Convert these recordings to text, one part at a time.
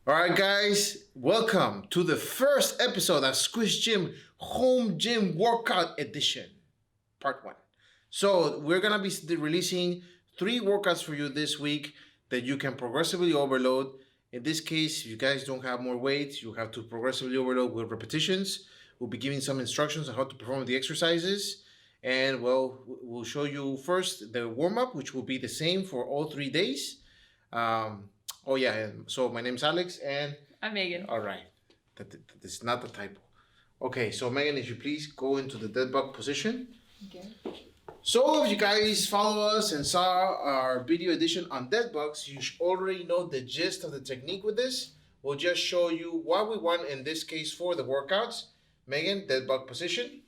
All right, guys, welcome to the first episode of Squish Gym Home Gym Workout Edition, Part 1. So, we're going to be releasing 3 workouts for you this week that you can progressively overload. In this case, if you guys don't have more weight, you have to progressively overload with repetitions. We'll be giving some instructions on how to perform the exercises. And, we'll show you first the warm up, which will be the same for all 3 days. Oh yeah, so my name's Alex and I'm Megan. All right, that is not the typo. Okay, so Megan, if you please go into the dead bug position. Okay. So if you guys follow us and saw our video edition on dead bugs, you should already know the gist of the technique with this. We'll just show you what we want in this case for the workouts. Megan, dead bug position.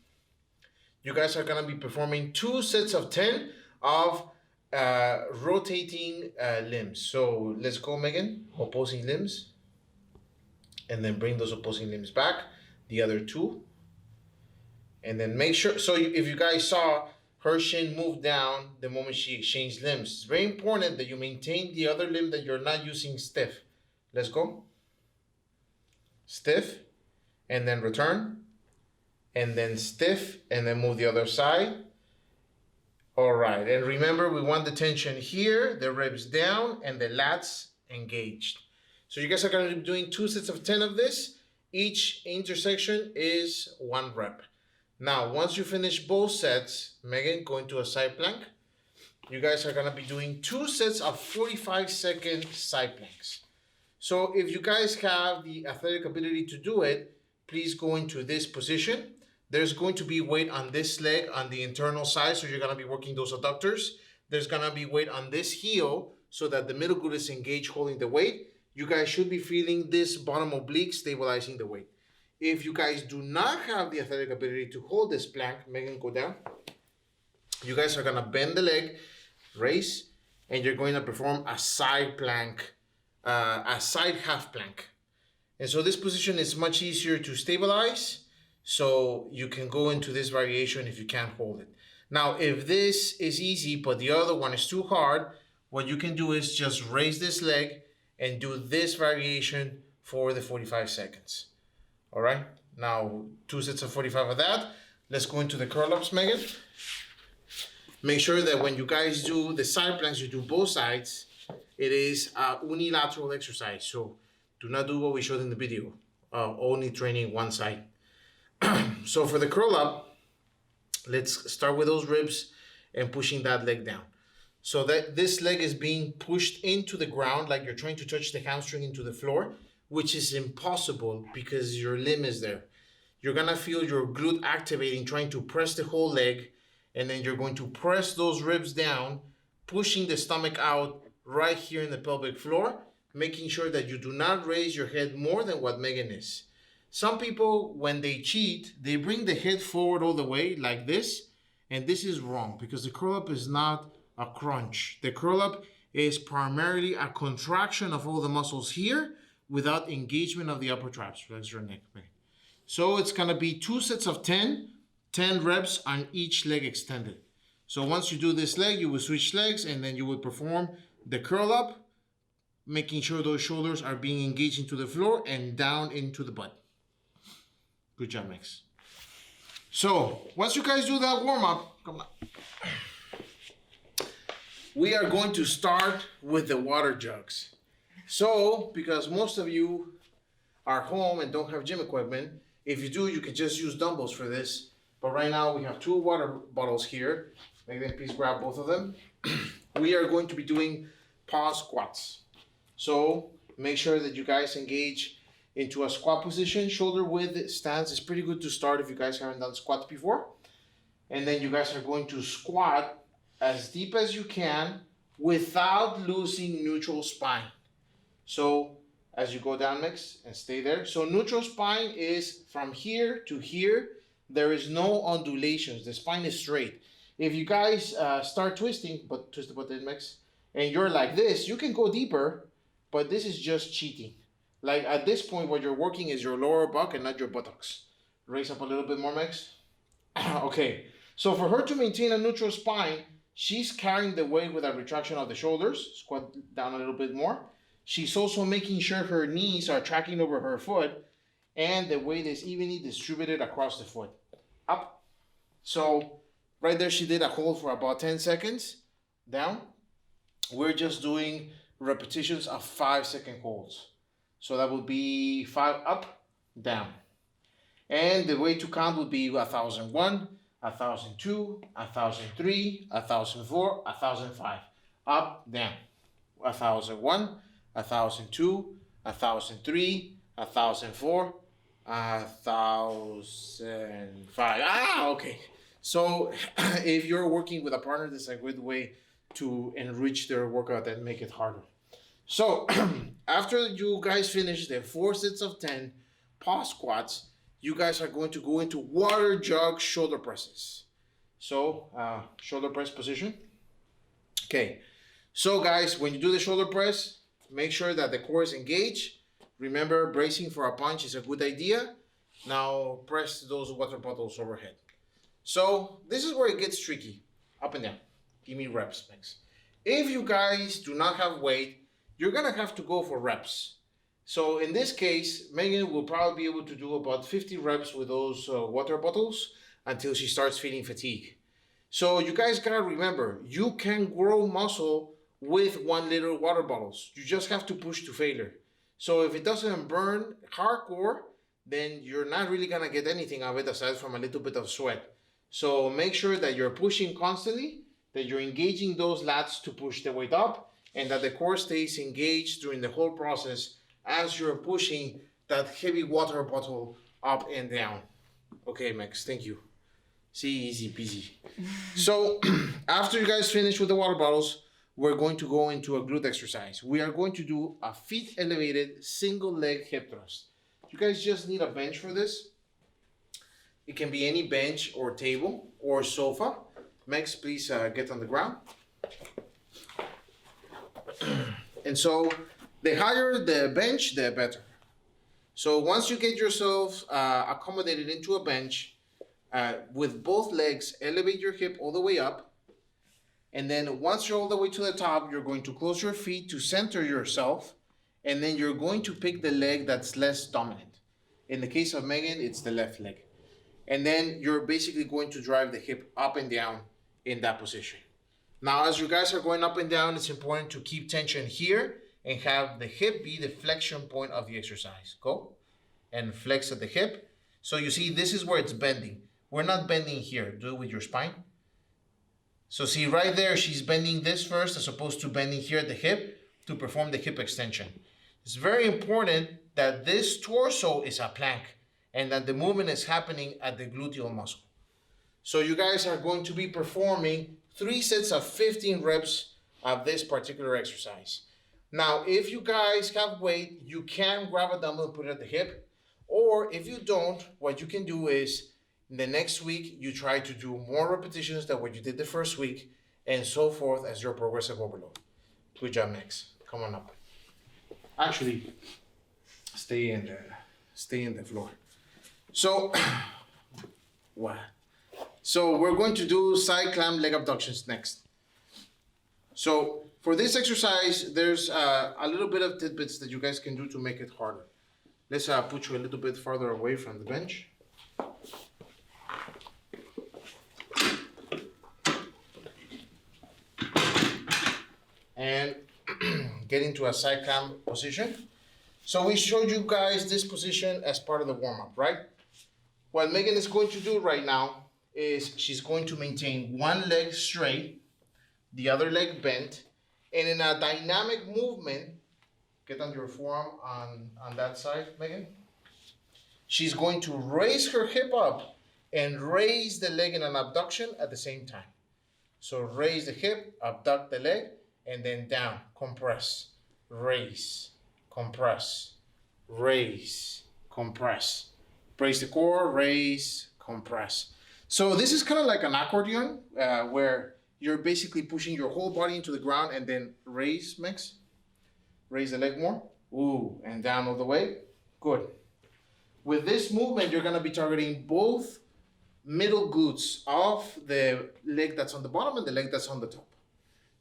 You guys are gonna be performing 2 sets of 10 of rotating limbs. So let's go, Megan. Opposing limbs. And then bring those opposing limbs back. The other 2. And then make sure, so if you guys saw her shin move down the moment she exchanged limbs, it's very important that you maintain the other limb that you're not using stiff. Let's go. Stiff. And then return. And then stiff. And then move the other side. All right, and remember, we want the tension here, the ribs down, and the lats engaged. So you guys are going to be doing 2 sets of 10 of this. Each intersection is 1 rep. Now, once you finish both sets, Megan, go into a side plank. You guys are going to be doing 2 sets of 45-second side planks. So if you guys have the athletic ability to do it, please go into this position. There's going to be weight on this leg on the internal side, so you're going to be working those adductors. There's going to be weight on this heel so that the middle glute is engaged holding the weight. You guys should be feeling this bottom oblique stabilizing the weight. If you guys do not have the athletic ability to hold this plank, Megan, go down. You guys are going to bend the leg, raise, and you're going to perform a side plank, a side half plank. And so this position is much easier to stabilize. So you can go into this variation if you can't hold it. Now, if this is easy, but the other one is too hard, what you can do is just raise this leg and do this variation for the 45 seconds. All right. Now, 2 sets of 45 of that. Let's go into the curl-ups, Megan. Make sure that when you guys do the side planks, you do both sides. It is a unilateral exercise. So do not do what we showed in the video. Only training one side. So for the curl up, let's start with those ribs and pushing that leg down. So that this leg is being pushed into the ground like you're trying to touch the hamstring into the floor, which is impossible because your limb is there. You're going to feel your glute activating, trying to press the whole leg, and then you're going to press those ribs down, pushing the stomach out right here in the pelvic floor, making sure that you do not raise your head more than what Megan is. Some people, when they cheat, they bring the head forward all the way like this, and this is wrong because the curl-up is not a crunch. The curl-up is primarily a contraction of all the muscles here without engagement of the upper traps. Relax your neck. So it's going to be 2 sets of 10 reps on each leg extended. So once you do this leg, you will switch legs, and then you will perform the curl-up, making sure those shoulders are being engaged into the floor and down into the butt. Good job, Max. So, once you guys do that warm-up, come on. We are going to start with the water jugs. So, because most of you are home and don't have gym equipment, if you do, you can just use dumbbells for this. But right now, we have 2 water bottles here. Maybe please grab both of them. We are going to be doing pause squats. So, make sure that you guys engage into a squat position. Shoulder width stance is pretty good to start if you guys haven't done squats before. And then you guys are going to squat as deep as you can without losing neutral spine. So as you go down next and stay there. So neutral spine is from here to here. There is no undulations. The spine is straight. If you guys start twisting, but twist the button mix, and you're like this, you can go deeper, but this is just cheating. Like at this point, what you're working is your lower back and not your buttocks. Raise up a little bit more, Max. Okay, so for her to maintain a neutral spine, she's carrying the weight with a retraction of the shoulders. Squat down a little bit more. She's also making sure her knees are tracking over her foot and the weight is evenly distributed across the foot. Up. So right there she did a hold for about 10 seconds. Down. We're just doing repetitions of 5-second holds. So that would be 5 up, down. And the way to count would be 1001, 1002, 1003, 1004, 1005. Up, down. 1001, 1002, 1003, 1004, 1005. Okay. So if you're working with a partner, this is a good way to enrich their workout and make it harder. So after you guys finish the 4 sets of 10 pause squats, you guys are going to go into water jug shoulder presses. So shoulder press position. Okay. So guys, when you do the shoulder press, make sure that the core is engaged. Remember, bracing for a punch is a good idea. Now press those water bottles overhead. So this is where it gets tricky. Up and down. Give me reps, Max. If you guys do not have weight, you're gonna have to go for reps. So in this case, Megan will probably be able to do about 50 reps with those water bottles until she starts feeling fatigue. So you guys gotta remember, you can grow muscle with 1 liter water bottles. You just have to push to failure. So if it doesn't burn hardcore, then you're not really gonna get anything of it aside from a little bit of sweat. So make sure that you're pushing constantly, that you're engaging those lats to push the weight up, and that the core stays engaged during the whole process as you're pushing that heavy water bottle up and down. Okay, Max, thank you. See, easy peasy. So after you guys finish with the water bottles, we're going to go into a glute exercise. We are going to do a feet elevated single leg hip thrust. You guys just need a bench for this. It can be any bench or table or sofa. Max, please get on the ground. And so the higher the bench, the better. So once you get yourself accommodated into a bench, with both legs, elevate your hip all the way up. And then once you're all the way to the top, you're going to close your feet to center yourself. And then you're going to pick the leg that's less dominant. In the case of Megan, it's the left leg. And then you're basically going to drive the hip up and down in that position. Now, as you guys are going up and down, it's important to keep tension here and have the hip be the flexion point of the exercise. Go and flex at the hip. So you see, this is where it's bending. We're not bending here. Do it with your spine. So see right there, she's bending this first as opposed to bending here at the hip to perform the hip extension. It's very important that this torso is a plank and that the movement is happening at the gluteal muscle. So you guys are going to be performing 3 sets of 15 reps of this particular exercise. Now, if you guys have weight, you can grab a dumbbell and put it at the hip. Or if you don't, what you can do is the next week, you try to do more repetitions than what you did the first week, and so forth as your progressive overload. Good job, Max. Come on up. Actually, stay in the floor. So, what? So we're going to do side climb leg abductions next. So for this exercise, there's a little bit of tidbits that you guys can do to make it harder. Let's put you a little bit farther away from the bench. And get into a side climb position. So we showed you guys this position as part of the warm-up, right? What Megan is going to do right now is she's going to maintain one leg straight, the other leg bent, and in a dynamic movement, get on your forearm on that side, Megan. She's going to raise her hip up and raise the leg in an abduction at the same time. So raise the hip, abduct the leg, and then down, compress, raise, compress, raise, compress. Brace the core, raise, compress. So this is kind of like an accordion where you're basically pushing your whole body into the ground and then raise, Max. Raise the leg more. Ooh, and down all the way. Good. With this movement, you're going to be targeting both middle glutes of the leg that's on the bottom and the leg that's on the top.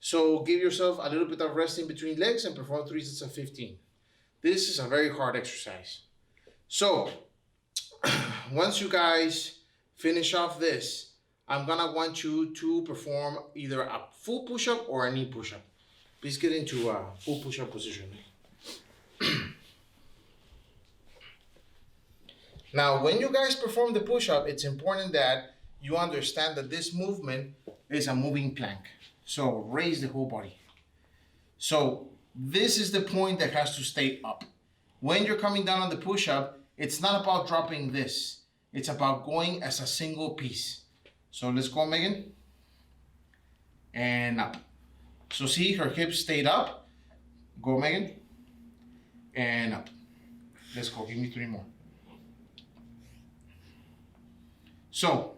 So give yourself a little bit of rest in between legs and perform 3 sets of 15. This is a very hard exercise. So once you guys finish off this, I'm gonna want you to perform either a full push-up or a knee push-up. Please get into a full push-up position. Now, when you guys perform the push-up, it's important that you understand that this movement is a moving plank. So raise the whole body. So this is the point that has to stay up. When you're coming down on the push-up, it's not about dropping this. It's about going as a single piece. So let's go, Megan. And up. So see, her hips stayed up. Go, Megan. And up. Let's go. Give me 3 more. So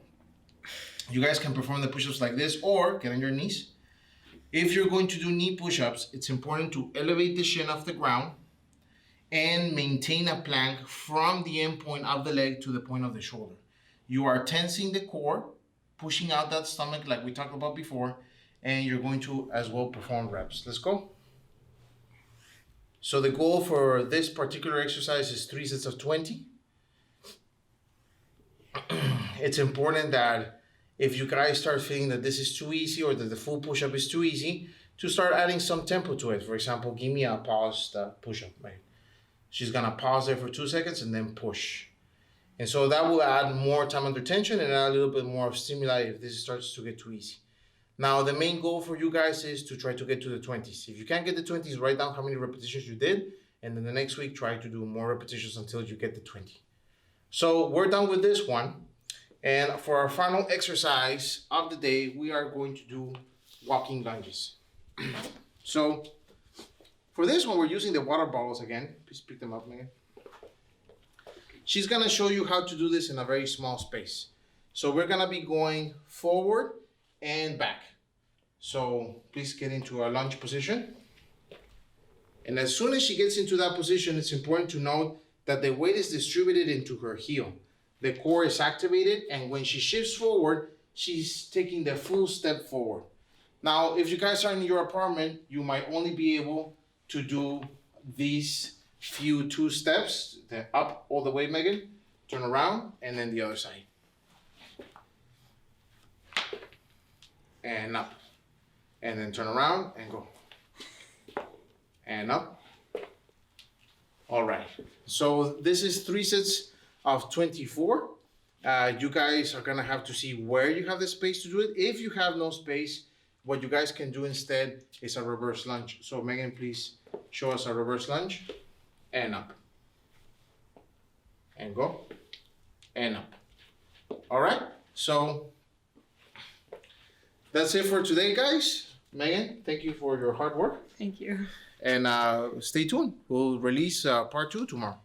you guys can perform the push-ups like this or get on your knees. If you're going to do knee push-ups, it's important to elevate the shin off the ground and maintain a plank from the end point of the leg to the point of the shoulder. You are tensing the core, pushing out that stomach like we talked about before, and you're going to as well perform reps. Let's go. So the goal for this particular exercise is 3 sets of 20. It's important that if you guys start feeling that this is too easy or that the full push-up is too easy, to start adding some tempo to it. For example, give me a paused push-up. Right? She's gonna pause there for 2 seconds and then push. And so that will add more time under tension and add a little bit more of stimuli if this starts to get too easy. Now, the main goal for you guys is to try to get to the 20s. If you can't get the 20s, write down how many repetitions you did, and then the next week, try to do more repetitions until you get the 20. So we're done with this one. And for our final exercise of the day, we are going to do walking lunges. So for this one, we're using the water bottles again. Please pick them up, Megan. She's gonna show you how to do this in a very small space. So we're gonna be going forward and back. So please get into a lunge position. And as soon as she gets into that position, it's important to note that the weight is distributed into her heel. The core is activated, and when she shifts forward, she's taking the full step forward. Now, if you guys are in your apartment, you might only be able to do these few 2 steps. The up all the way, Megan, turn around, and then the other side. And up. And then turn around and go. And up. All right. So this is 3 sets of 24. You guys are gonna have to see where you have the space to do it. If you have no space, what you guys can do instead is a reverse lunge. So Megan, please show us a reverse lunge. And up. And go. And up. All right. So that's it for today, guys. Megan, thank you for your hard work. Thank you. And stay tuned. We'll release part 2 tomorrow.